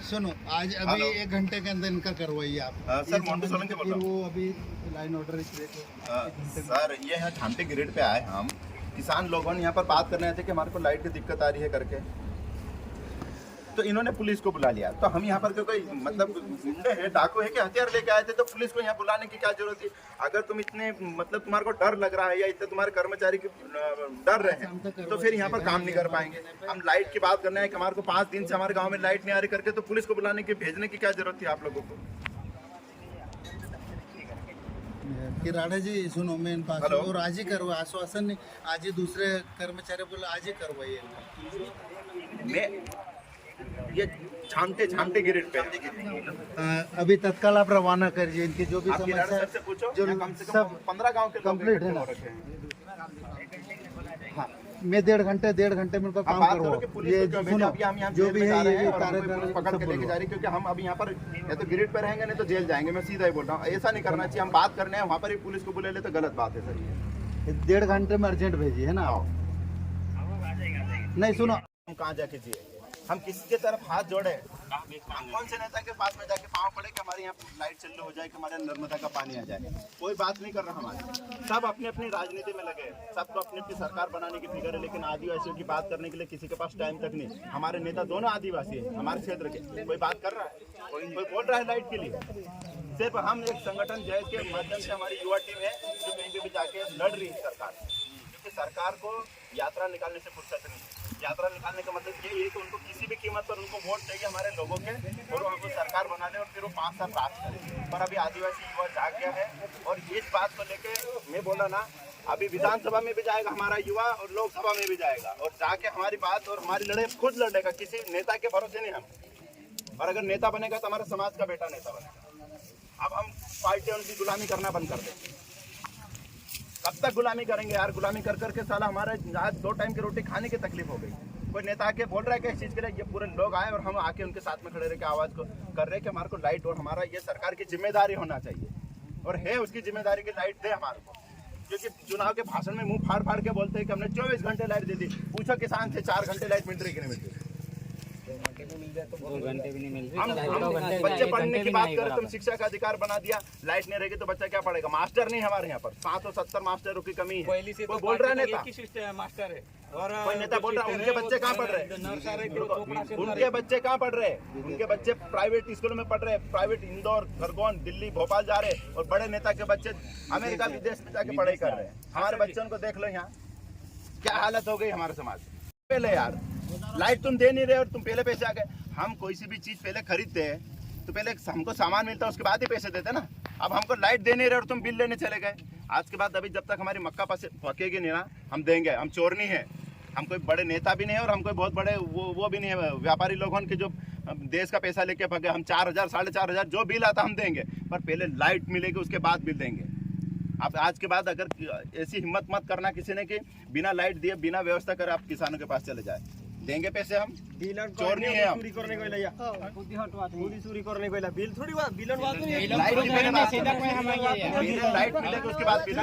सुनो, आज अभी 1 घंटे के अंदर इनका करवाइए आप। सर मोन्टू सोलंकी बोल रहा हूँ। वो अभी लाइन ऑर्डर सर ये यहाँ झांटी ग्रिड पे आए हम, किसान लोगों ने यहाँ पर बात करने आए थे कि हमारे को लाइट की दिक्कत आ रही है करके, तो इन्होंने पुलिस को बुला लिया। तो हम यहाँ पर कोई मतलब गुंडे हैं, डाकू है कि हथियार लेके आए थे, तो पुलिस को यहाँ बुलाने की क्या जरूरत थी? अगर तुम इतने मतलब तुम्हारे को डर लग रहा है या इतने तुम्हारे कर्मचारी की डर रहे हैं, तो फिर यहाँ पर काम नहीं कर पाएंगे। हम लाइट की बात करना है कि हमारे को 5 दिन से हमारे गाँव में लाइट नहीं आ रही करके, तो पुलिस को बुलाने की भेजने की क्या जरूरत थी आप लोगों को? कि राणा जी सुनो, मैं इनका और आज ही करवा आश्वासन नहीं, आज ही दूसरे कर्मचारी बोले आज ही करवाइए। मैं ये झांटे ग्रिड पे अभी तत्काल आप रवाना करिए। इनकी जो भी समस्या से पूछो, जो कम से कम 15 गांव के कंप्लीट है ना। हाँ, मैं 1.5 घंटे में उनका काम करवाऊँ। ये सुनो, जो भी है ये पकड़ के लेके जा रही, क्योंकि हम अभी यहाँ पर या तो ग्रिड पे रहेंगे नहीं तो जेल जाएंगे। मैं सीधा ही बोल रहा हूँ, ऐसा नहीं करना चाहिए। हम बात करने हैं वहाँ पर ही पुलिस को बुला ले तो गलत बात है सर। ये 1.5 घंटे में अर्जेंट भेजिए, है ना? नहीं सुनो, हम कहाँ जाके जिए? हम किसी के तरफ हाथ जोड़े? हम कौन से नेता के पास में जाके पाँव पड़े कि हमारे यहाँ लाइट चालू हो जाए, कि हमारे नर्मदा का पानी आ जाए? कोई बात नहीं कर रहा हमारे। सब अपनी अपनी राजनीति में लगे, सबको अपनी अपनी सरकार बनाने की फिक्र है, लेकिन आदिवासियों की बात करने के लिए किसी के पास टाइम तक नहीं। हमारे नेता दोनों आदिवासी है हमारे क्षेत्र के। कोई बात कर रहा है? कोई बोल रहा है लाइट के लिए? सिर्फ हम एक संगठन जय के माध्यम से हमारी युवा टीम है जो कहीं पे भी जाके लड़ रही है सरकार, क्योंकि सरकार को यात्रा निकालने से फुर्सत नहीं है। यात्रा निकालने का मतलब ये है कि उनको किसी भी कीमत पर उनको वोट चाहिए हमारे लोगों के, और वो हमको सरकार बना ले और फिर वो 5 साल राज करें। पर अभी आदिवासी युवा जाग गया है, और इस बात को लेके मैं बोला ना, अभी विधानसभा में भी जाएगा हमारा युवा और लोकसभा में भी जाएगा, और जाके हमारी बात और हमारी लड़ाई खुद लड़ेगा, किसी नेता के भरोसे नहीं हम। और अगर नेता बनेगा तो हमारे समाज का बेटा नेता बनेगा। अब हम पार्टियों की गुलामी करना बंद कर दें। कब तक गुलामी करेंगे यार? गुलामी कर करके साला हमारे आज 2 टाइम की रोटी खाने की तकलीफ हो गई। कोई नेता आके बोल रहा है कि इस चीज़ के लिए, ये पूरे लोग आए और हम आके उनके साथ में खड़े रह के आवाज़ को कर रहे हैं कि हमारे को लाइट, और हमारा ये सरकार की जिम्मेदारी होना चाहिए, और है उसकी जिम्मेदारी की लाइट दे हमारे को। क्योंकि चुनाव के भाषण में मुंह फाड़ फाड़ के बोलते हैं कि हमने 24 घंटे लाइट दे दी। पूछो किसान से 4 घंटे लाइट मिल रही कि नहीं मिल रही? 2 घंटे भी नहीं मिल रही। हम बच्चे पढ़ने की बात करें, तुम शिक्षा का अधिकार बना दिया, लाइट नहीं रहेगी तो बच्चा क्या पढ़ेगा? मास्टर नहीं हमारे यहाँ पर 770 मास्टरों की कमी है। कोई बोल रहा है नेता, मास्टर है, और कोई नेता बोल रहा है उनके बच्चे कहाँ पढ़ रहे हैं? उनके बच्चे कहाँ पढ़ रहे हैं? उनके बच्चे प्राइवेट स्कूलों में पढ़ रहे हैं, प्राइवेट इंदौर, खरगोन, दिल्ली, भोपाल जा रहे हैं, और बड़े नेता के बच्चे अमेरिका विदेश में जाके पढ़ाई कर रहे हैं। हमारे बच्चों को देख लो यहाँ क्या हालत हो गई हमारे समाज। पहले यार लाइट तुम दे नहीं रहे और तुम पहले पैसे आ गए। हम कोई सी भी चीज पहले खरीदते हैं तो पहले हमको सामान मिलता है, उसके बाद ही पैसे देते ना। अब हमको लाइट दे नहीं रहे और तुम बिल लेने चले गए। आज के बाद अभी जब तक हमारी मक्का पकेगी नहीं ना, हम देंगे। हम चोर नहीं है, हम कोई बड़े नेता भी नहीं है, और हम कोई बहुत बड़े वो भी नहीं है व्यापारी लोगों के जो देश का पैसा लेके भगे। हम 4000 4500 जो बिल आता हम देंगे, पर पहले लाइट मिलेगी उसके बाद बिल देंगे। आप आज के बाद अगर ऐसी हिम्मत मत करना किसी ने कि बिना लाइट दिए बिना व्यवस्था करे आप किसानों के पास चले जाए। देंगे पैसे हम, चोर नहीं है हम। चोरी करने को लैया चोरी करने को बिल थोड़ी बिलन बात नहीं, लाइट मिलेगी उसके बाद बिल